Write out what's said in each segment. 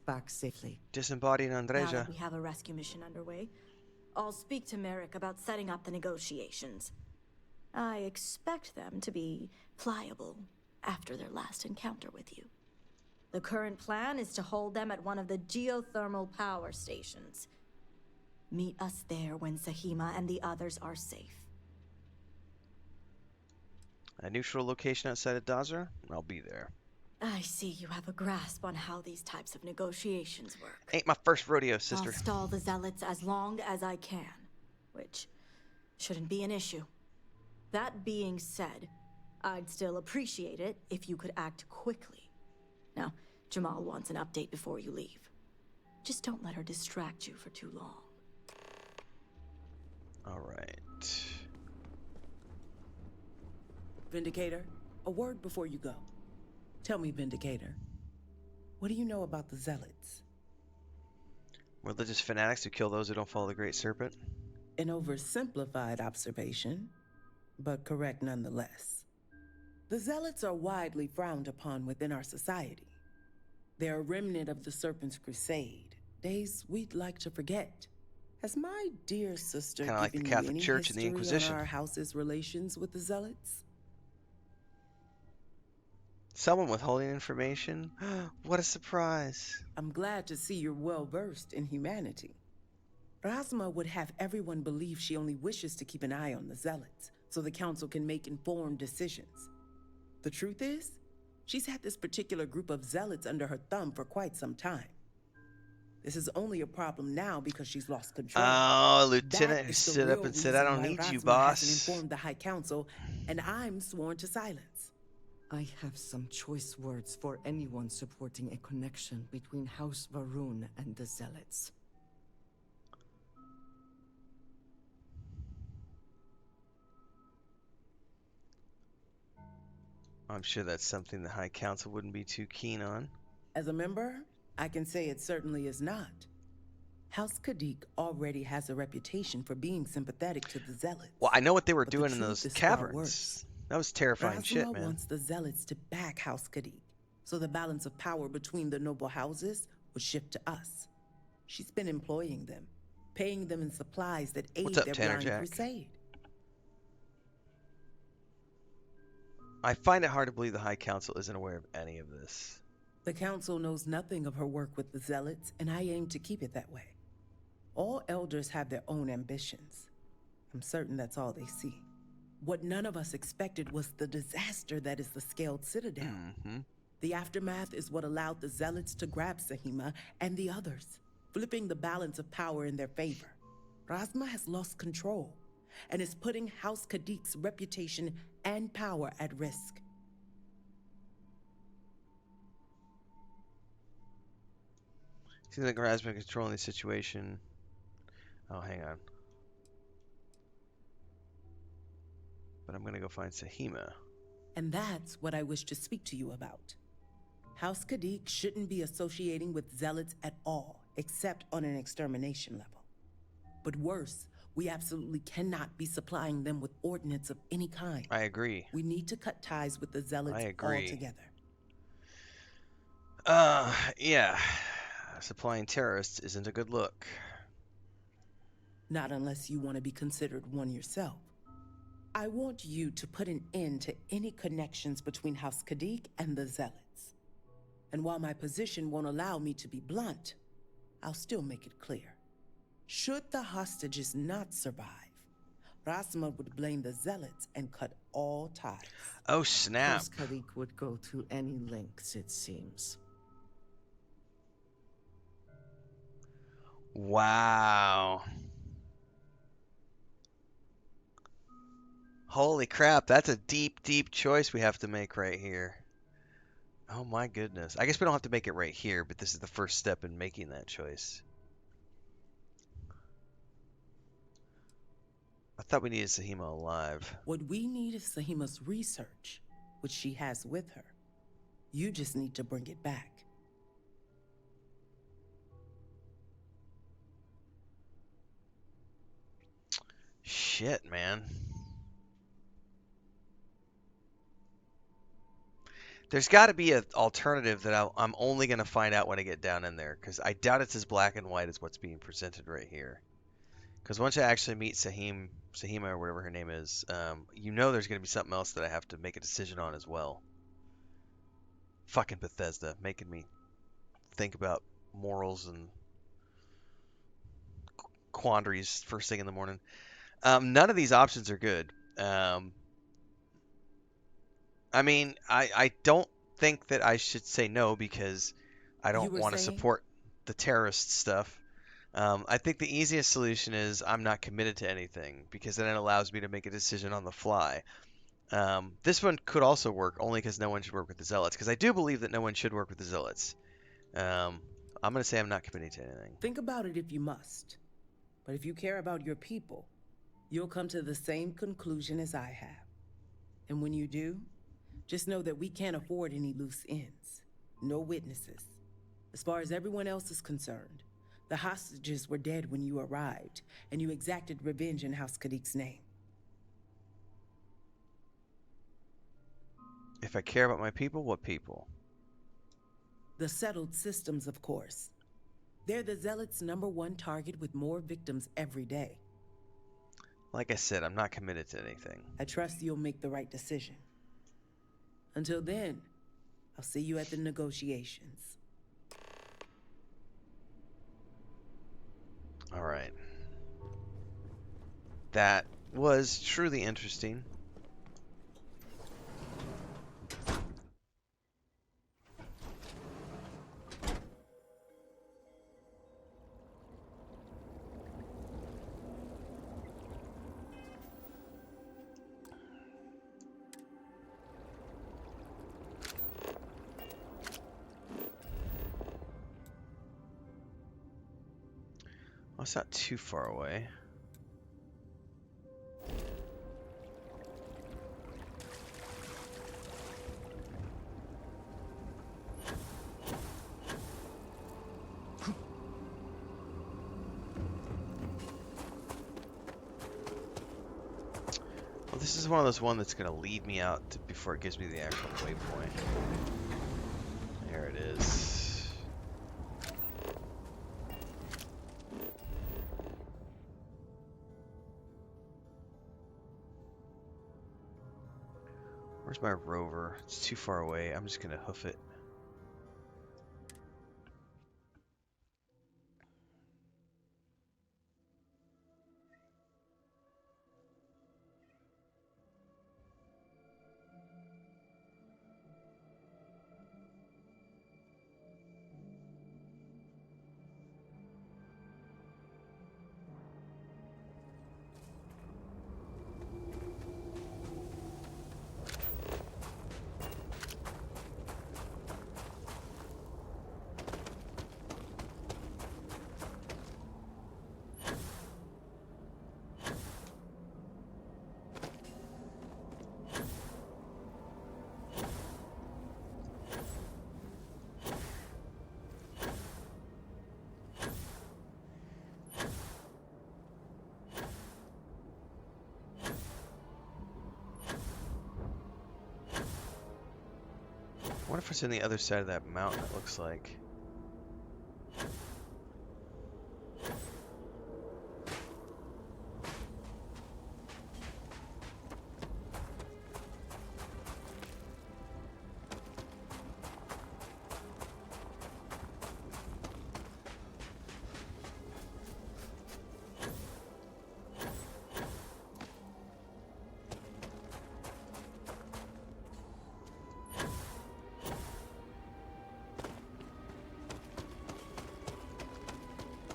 back safely. Disembodying Now Andreja. that we have a rescue mission underway, I'll speak to Merrick about setting up the negotiations. I expect them to be pliable after their last encounter with you. The current plan is to hold them at one of the geothermal power stations. Meet us there when Sahima and the others are safe. A neutral location outside of Dazra? I'll be there. I see you have a grasp on how these types of negotiations work. Ain't my first rodeo, I'll sister. stall the zealots as long as I can, which shouldn't be an issue. That being said, I'd still appreciate it if you could act quickly. Now, Jamal wants an update before you leave. Just don't let her distract you for too long. Alright. Vindicator, a word before you go. Tell me, Vindicator, what do you know about the Zealots? Religious fanatics who kill those who don't follow the Great Serpent? An oversimplified observation, but correct nonetheless. The Zealots are widely frowned upon within our society. They're a remnant of the Serpent's Crusade, days we'd like to forget. Has my dear sister Kinda like the given you Catholic any Church and the history Inquisition. on our house's relations with the Zealots? Someone withholding information? What a surprise. I'm glad to see you're well versed in humanity. Rasma would have everyone believe she only wishes to keep an eye on the Zealots, so the Council can make informed decisions. The truth is, she's had this particular group of Zealots under her thumb for quite some time. This is only a problem now because she's lost control. Oh, That Lieutenant who is the stood up real and said, I reason don't why need you, Rasma hasn't boss. informed the High Council, and I'm sworn to silence. I have some choice words for anyone supporting a connection between House Varun and the Zealots. I'm sure that's something the High Council wouldn't be too keen on. As a member, I can say it certainly is not. House Kadik already has a reputation for being sympathetic to the Zealots. Well, I know what they were But the doing in truth those is far caverns. worse. That was terrifying shit, Rasma man. wants the Zealots to back House Kadik, so the balance of power between the noble houses would shift to us. She's been employing them, paying them in supplies that aid What's up, their Tanner blind Jack? crusade. I find it hard to believe the High Council isn't aware of any of this. The Council knows nothing of her work with the Zealots, and I aim to keep it that way. All elders have their own ambitions. I'm certain that's all they see. What none of us expected was the disaster that is the Scaled Citadel. Mm-hmm. The aftermath is what allowed the Zealots to grab Sahima and the others, flipping the balance of power in their favor. Rasma has lost control and is putting House Kadik's reputation and power at risk. Seems like Raz been controlling the situation. Oh, hang on. But I'm gonna go find Sahima. And that's what I wish to speak to you about. House Kadik shouldn't be associating with Zealots at all, except on an extermination level. But worse, we absolutely cannot be supplying them with ordnance of any kind. I agree. We need to cut ties with the Zealots I agree. altogether. Yeah. Supplying terrorists isn't a good look. Not unless you want to be considered one yourself. I want you to put an end to any connections between House Kadik and the Zealots. And while my position won't allow me to be blunt, I'll still make it clear. Should the hostages not survive, Rasma would blame the Zealots and cut all ties. Oh, snap. House Kadik would go to any lengths, it seems. Wow. Holy crap, that's a deep, deep choice we have to make right here. Oh my goodness. I guess we don't have to make it right here, but this is the first step in making that choice. I thought we needed Sahima alive. What we need is Sahima's research, which she has with her. You just need to bring it back. Shit, man. There's got to be an alternative that I'm only going to find out when I get down in there, because I doubt it's as black and white as what's being presented right here. Because once I actually meet Sahima or whatever her name is, you know there's going to be something else that I have to make a decision on as well. Fucking Bethesda, making me think about morals and quandaries first thing in the morning. None of these options are good. I mean, I don't think that I should say no because I You don't were want to saying? support the terrorist stuff. I think the easiest solution is I'm not committed to anything because then it allows me to make a decision on the fly. This one could also work only because no one should work with the Zealots, because I do believe that no one should work with the Zealots. I'm going to say I'm not committing to anything. Think about it if you must. But if you care about your people, you'll come to the same conclusion as I have. And when you do, just know that we can't afford any loose ends. No witnesses. As far as everyone else is concerned, the hostages were dead when you arrived, and you exacted revenge in House Kadik's name. If I care about my people, what people? The settled systems, of course. They're the Zealots' #1 target with more victims every day. Like I said, I'm not committed to anything. I trust you'll make the right decision. Until then, I'll see you at the negotiations. All right. That was truly interesting. Well, it's not too far away. Well, this is one of those that's going to lead me out before it gives me the actual waypoint. There it is. Where's my rover? It's too far away. I'm just going to hoof it. I wonder if it's on the other side of that mountain, it looks like.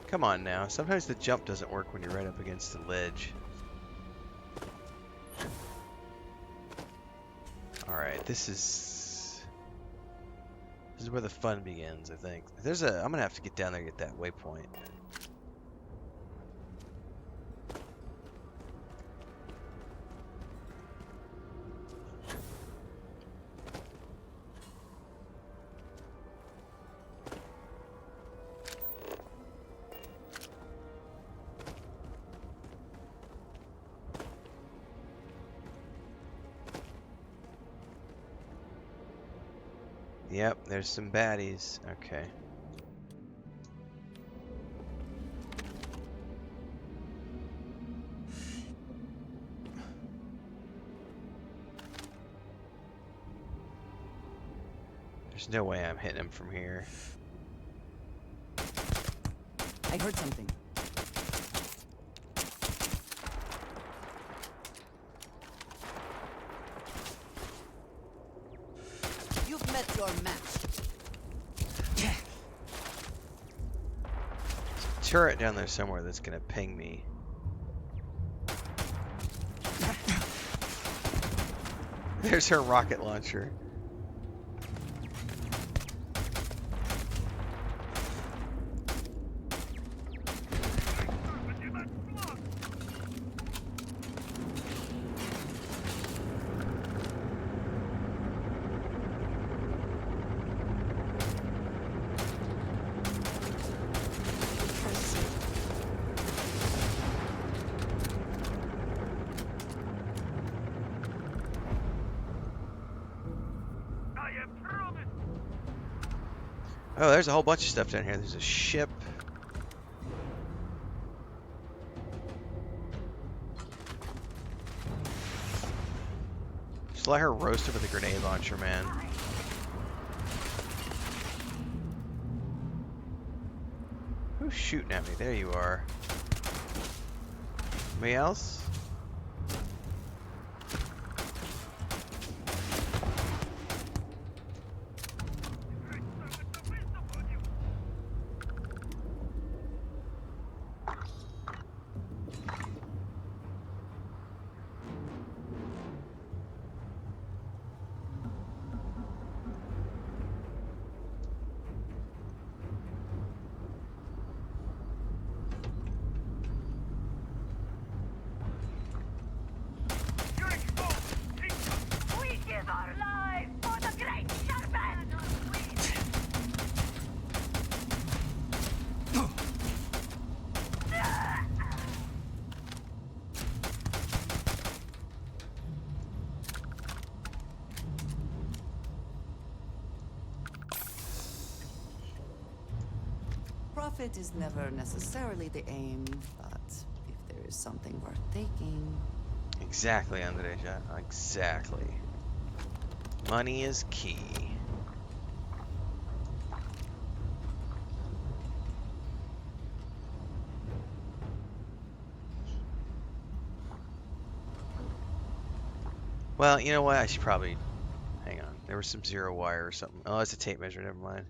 Come on now. Sometimes the jump doesn't work when you're right up against the ledge. Alright, this is where the fun begins, I think. I'm gonna have to get down there and get that waypoint. Yep, there's some baddies. Okay. There's no way I'm hitting him from here. I heard something. You've met your match. Turret down there somewhere that's gonna ping me. There's her rocket launcher. Oh, there's a whole bunch of stuff down here. There's a ship. Just let her roast him with a grenade launcher, man. Who's shooting at me? There you are. Anybody else? Profit is never necessarily the aim, but if there is something worth taking... Exactly, Andreja. Exactly. Money is key. Well, you know what? I should probably... Hang on. There was some zero wire or something. Oh, it's a tape measure. Never mind.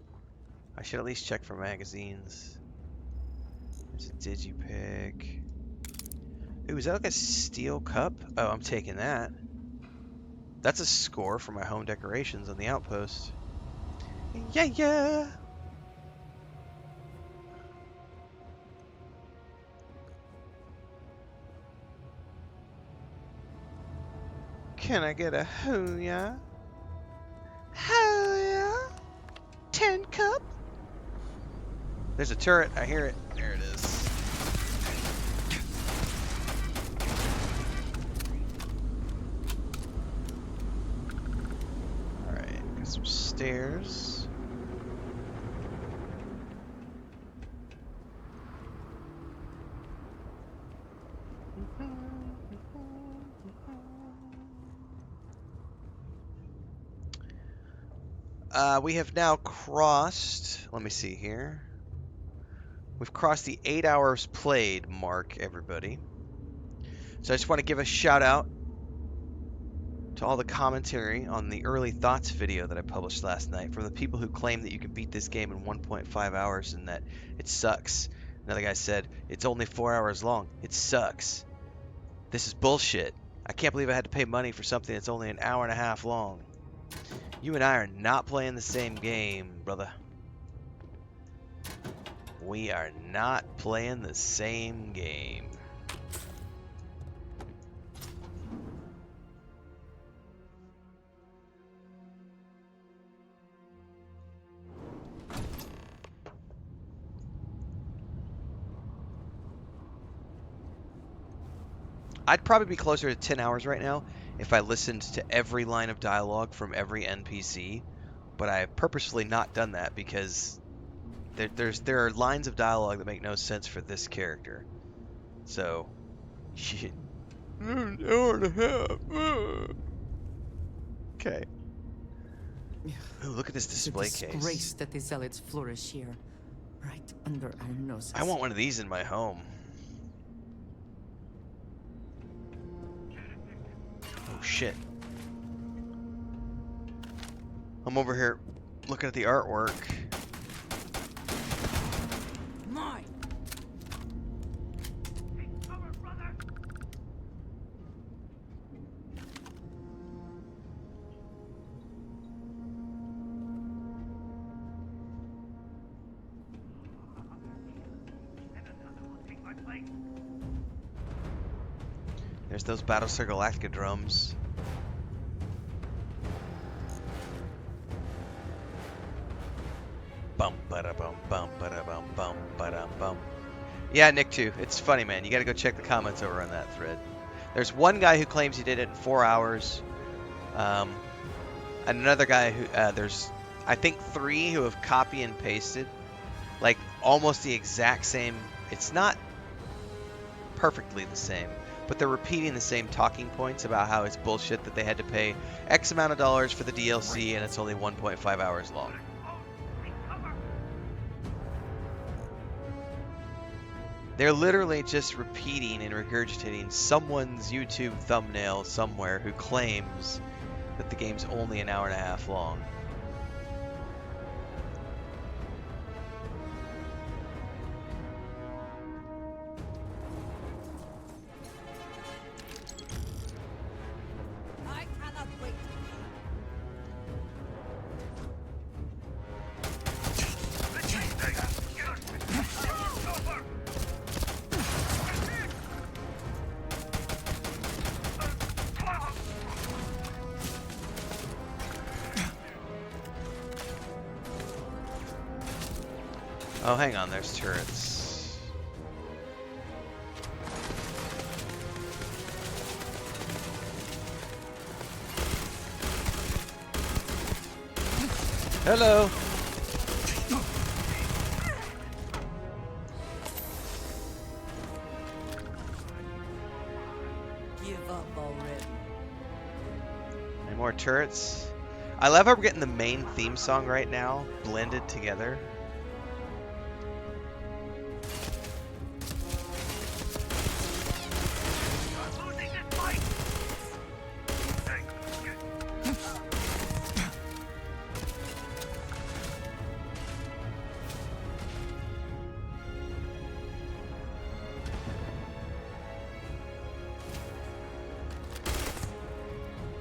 I should at least check for magazines. There's a digipick. Ooh, is that like a steel cup? Oh, I'm taking that. That's a score for my home decorations on the outpost. Yeah, yeah! Can I get a hoo-ya? Hoo-ya! 10 cup? There's a turret. I hear it. There it is. Alright, got some stairs. We have now crossed, let me see here. We've crossed the 8 hours played mark, everybody. So I just want to give a shout out to all the commentary on the early thoughts video that I published last night from the people who claim that you can beat this game in 1.5 hours and that it sucks. Another guy said, it's only 4 hours long. It sucks. This is bullshit. I can't believe I had to pay money for something that's only an hour and a half long. You and I are not playing the same game, brother. We are not playing the same game. I'd probably be closer to 10 hours right now if I listened to every line of dialogue from every NPC but I have purposefully not done that because there are lines of dialogue that make no sense for this character. So, shit. An hour and a half. Okay. Ooh, look at this It's a display disgrace case. that the zealots flourish here, right under our noses. I want one of these in my home. Oh shit. I'm over here looking at the artwork. Mine. There's those Battlestar Galactica drums. Bum ba bum bum ba bum bum ba bum. Yeah, Nick too. It's funny, man. You got to go check the comments over on that thread. There's one guy who claims he did it in 4 hours. And another guy who there's I think 3 who have copy and pasted like almost the exact same. It's not perfectly the same, but they're repeating the same talking points about how it's bullshit that they had to pay X amount of dollars for the DLC and it's only 1.5 hours long. They're literally just repeating and regurgitating someone's YouTube thumbnail somewhere who claims that the game's only an hour and a half long. I cannot wait. Oh, hang on, there's turrets. Hello. Give up already. Any more turrets? I love how we're getting the main theme song right now blended together.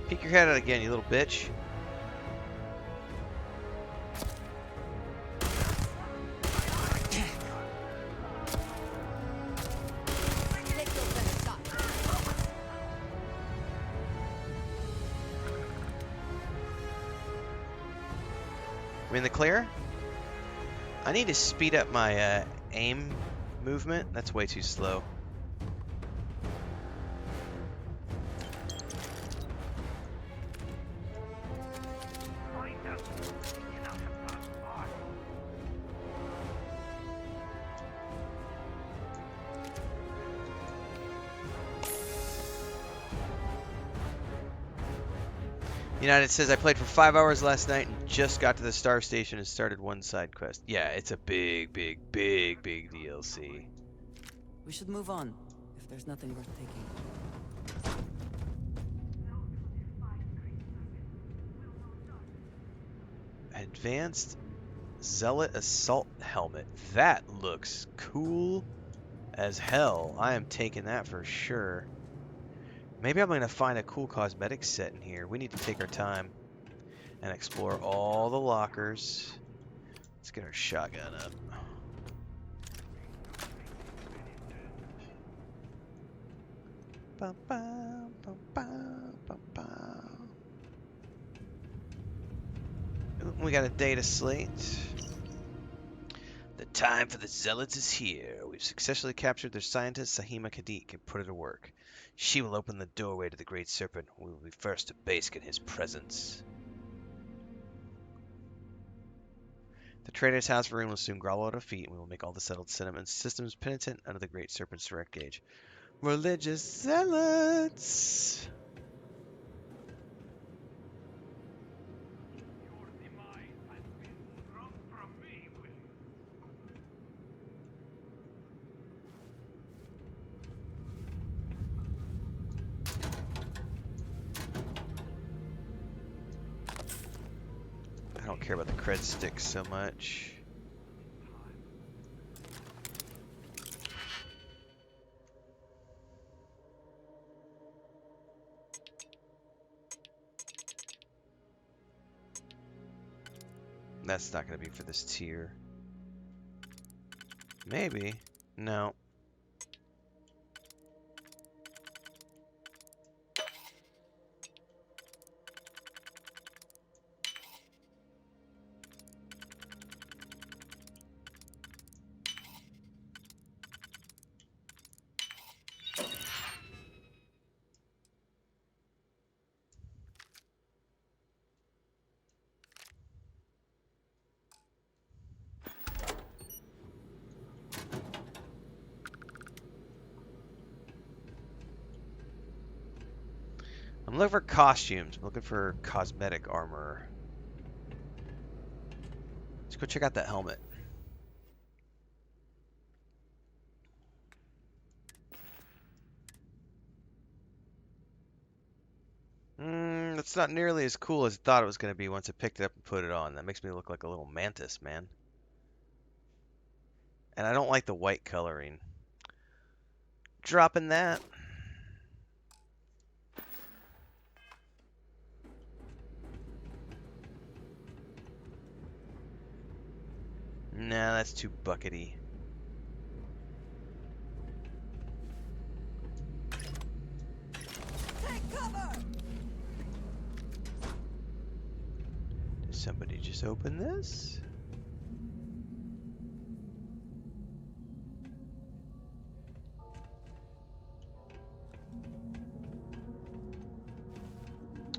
Peek your head out again, you little bitch. We in the clear? I need to speed up my aim movement. That's way too slow. United says, I played for 5 hours last night and just got to the Star Station and started one side quest. Yeah, it's a big DLC. We should move on, if there's nothing worth taking. Advanced Zealot Assault Helmet. That looks cool as hell. I am taking that for sure. Maybe I'm going to find a cool cosmetic set in here. We need to take our time and explore all the lockers. Let's get our shotgun up. Bum, bum, bum, bum, bum, bum. We got a data slate. The time for the Zealots is here. We've successfully captured their scientist, Sahima Kadik, and put her to work. She will open the doorway to the Great Serpent. We will be first to bask in his presence. The trader's house for room will soon grovel at our feet, and we will make all the settled sentiment systems penitent under the great serpent's direct gauge. Religious zealots! I don't care about the cred sticks so much. That's not going to be for this tier. Maybe. No. I'm looking for costumes. I'm looking for cosmetic armor. Let's go check out that helmet. That's not nearly as cool as I thought it was going to be once I picked it up and put it on. That makes me look like a little mantis, man. And I don't like the white coloring. Dropping that. Nah, that's too buckety. Take cover! Did somebody just open this?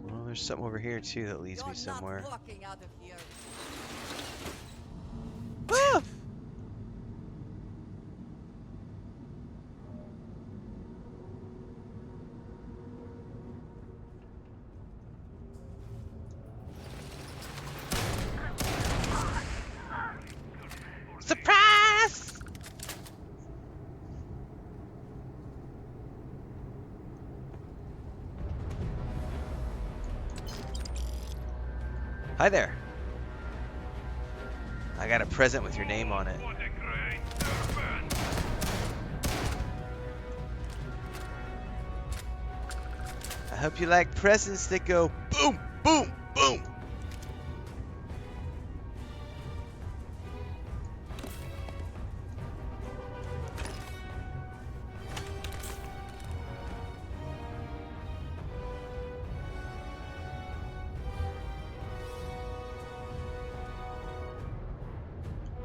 Well, there's something over here too that leads me somewhere. Not walking out of here. Ah! Surprise! Hi there. I got a present with your name on it. I hope you like presents that go boom, boom, boom.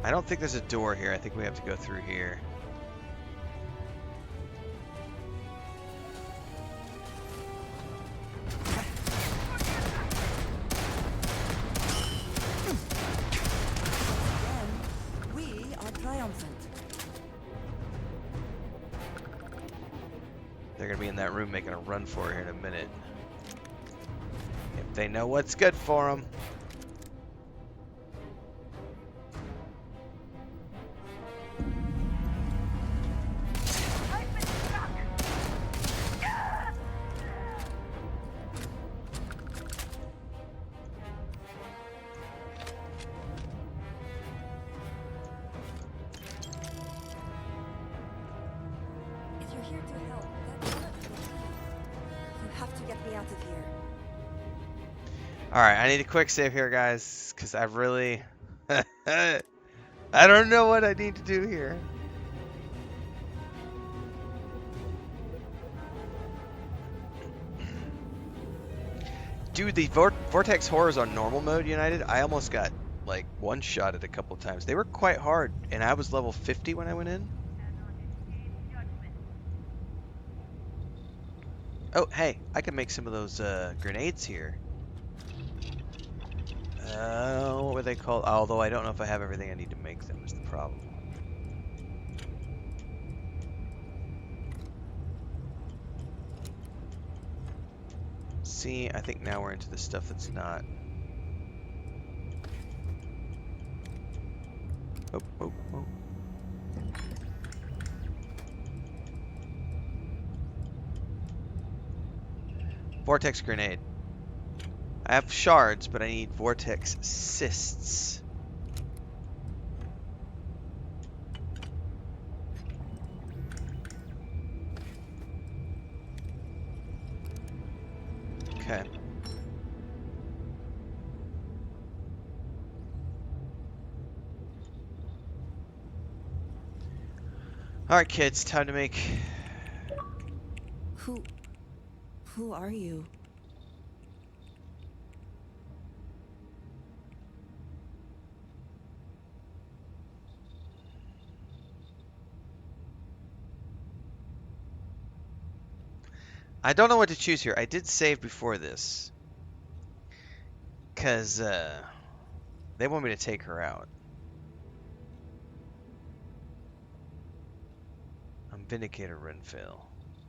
I don't think there's a door here. I think we have to go through here. Again, we are triumphant. They're going to be in that room making a run for it here in a minute. If they know what's good for them. If you're here to help, then you have to get me out of here. Alright, I need a quick save here, guys, because I really... I don't know what I need to do here. Dude, the Vortex Horrors on normal mode, United, I almost got, like, one-shotted a couple times. They were quite hard, and I was level 50 when I went in. Oh, hey, I can make some of those grenades here. What were they called? Although I don't know if I have everything I need to make them is the problem. See, I think now we're into the stuff that's not. Oh, oh, oh. Vortex grenade. I have shards, but I need vortex cysts. Okay. Alright, kids, time to make. Who are you? I don't know what to choose here. I did save before this. Because, they want me to take her out. I'm Vindicator Renfail.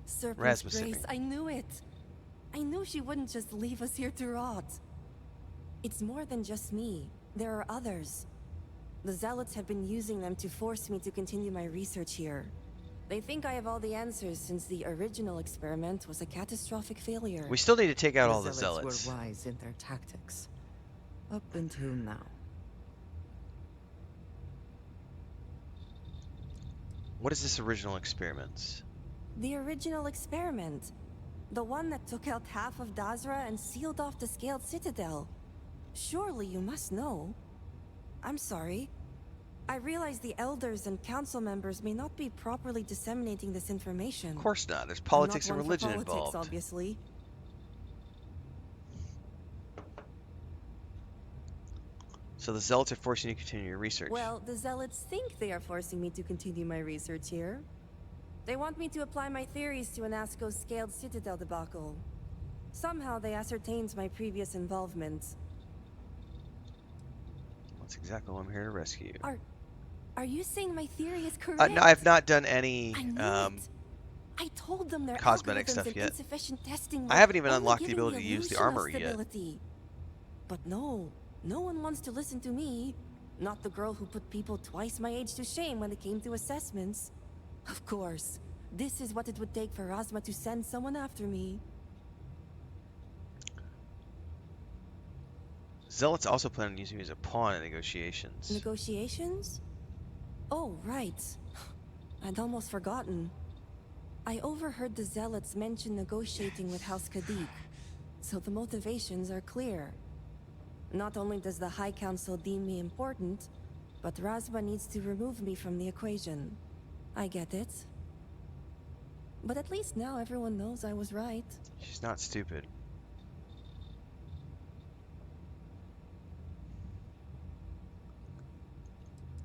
Serpent's Rasmussen. Grace, I knew it. I knew she wouldn't just leave us here to rot. It's more than just me. There are others. The Zealots have been using them to force me to continue my research here. They think I have all the answers since the original experiment was a catastrophic failure. We still need to take out all the The zealots. were wise in their tactics. Up until now. What is this original experiments? The original experiment. The one that took out half of Dazra and sealed off the Scaled Citadel. Surely you must know. I'm sorry. I realize the elders and council members may not be properly disseminating this information. Of course not. There's I'm politics not and one for religion politics, involved. obviously. So the zealots are forcing you to continue your research. Well, the Zealots think they are forcing me to continue my research here. They want me to apply my theories to Anasco's Scaled Citadel debacle. Somehow they ascertained my previous involvement. That's exactly what I'm here to rescue. Are you saying my theory is correct? No, I've not done any I knew it. I told them their cosmetic algorithms stuff and yet. insufficient testing I were haven't even only unlocked the giving ability to use the illusion of armory yet. stability. But no one wants to listen to me. Not the girl who put people twice my age to shame when it came to assessments. Of course, this is what it would take for Razma to send someone after me. Zealots also plan on using me as a pawn in negotiations. Negotiations? Oh, right. I'd almost forgotten. I overheard the Zealots mention negotiating with House Kadik, so the motivations are clear. Not only does the High Council deem me important, but Razma needs to remove me from the equation. I get it. But at least now everyone knows I was right. She's not stupid.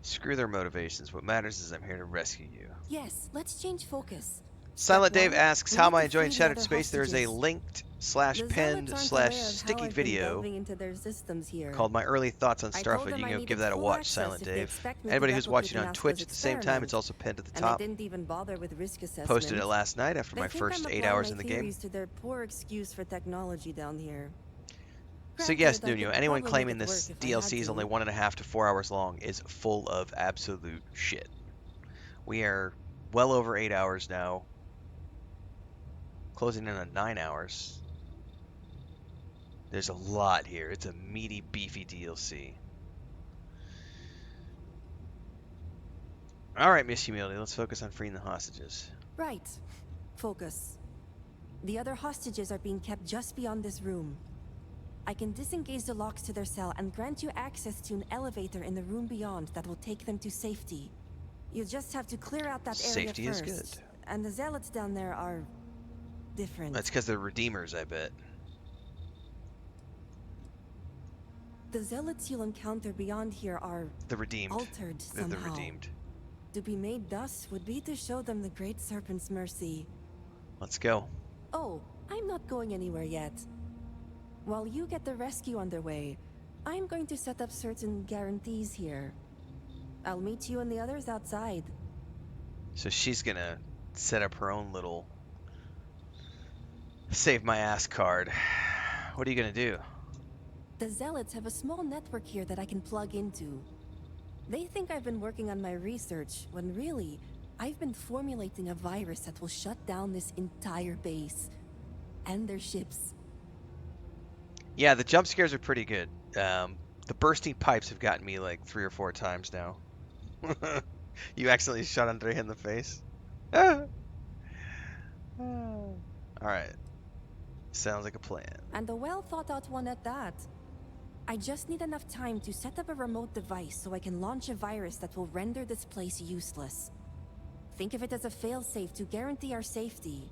Screw their motivations. What matters is I'm here to rescue you. Yes, let's change focus. Silent Step Dave one, asks, we how need am I to enjoying free the Shattered other Space? There is a hostages. linked The / Zealots pinned aren't / aware of how sticky I've been video delving into their systems here. called My Early Thoughts on I told Starfield. them You I can go needed give that a full watch, access Silent if they Dave. expect me to Anybody who's replicate watching on Anasco's Twitch at the same time, experiment. it's also pinned at the And I top. didn't even bother with risk assessment. Posted it last night after They my think first I'm 8 applying hours my in the game. theories to their poor excuse for technology down here. So yes, Granted, I Nuno, could anyone probably claiming make it this work if I had DLC is to. only 1.5 to 4 hours long is full of absolute shit. We are well over 8 hours now. Closing in on 9 hours. There's a lot here. It's a meaty, beefy DLC. Alright, Miss Humility, let's focus on freeing the hostages. Right. Focus. The other hostages are being kept just beyond this room. I can disengage the locks to their cell and grant you access to an elevator in the room beyond that will take them to safety. You just have to clear out that area Safety is first. good. And the Zealots down there are different. That's because they're Redeemers, I bet. The Zealots you'll encounter beyond here are The Redeemed. altered They're somehow. the Redeemed. To be made thus would be to show them the Great Serpent's mercy. Let's go. Oh, I'm not going anywhere yet. While you get the rescue underway, I'm going to set up certain guarantees here. I'll meet you and the others outside. So she's gonna set up her own little save my ass card. What are you gonna do? The Zealots have a small network here that I can plug into. They think I've been working on my research, when really, I've been formulating a virus that will shut down this entire base. And their ships. Yeah, the jump scares are pretty good. The bursting pipes have gotten me like 3 or 4 times now. You accidentally shot Andre in the face. Alright. Sounds like a plan. And a well thought out one at that. I just need enough time to set up a remote device so I can launch a virus that will render this place useless. Think of it as a failsafe to guarantee our safety.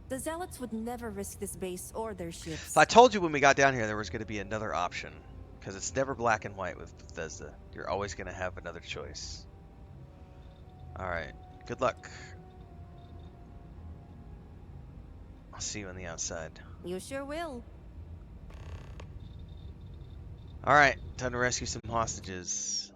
The Zealots would never risk this base or their ships. So I told you when we got down here there was going to be another option. Because it's never black and white with Bethesda. You're always going to have another choice. Alright. Good luck. I'll see you on the outside. You sure will. Alright. Time to rescue some hostages.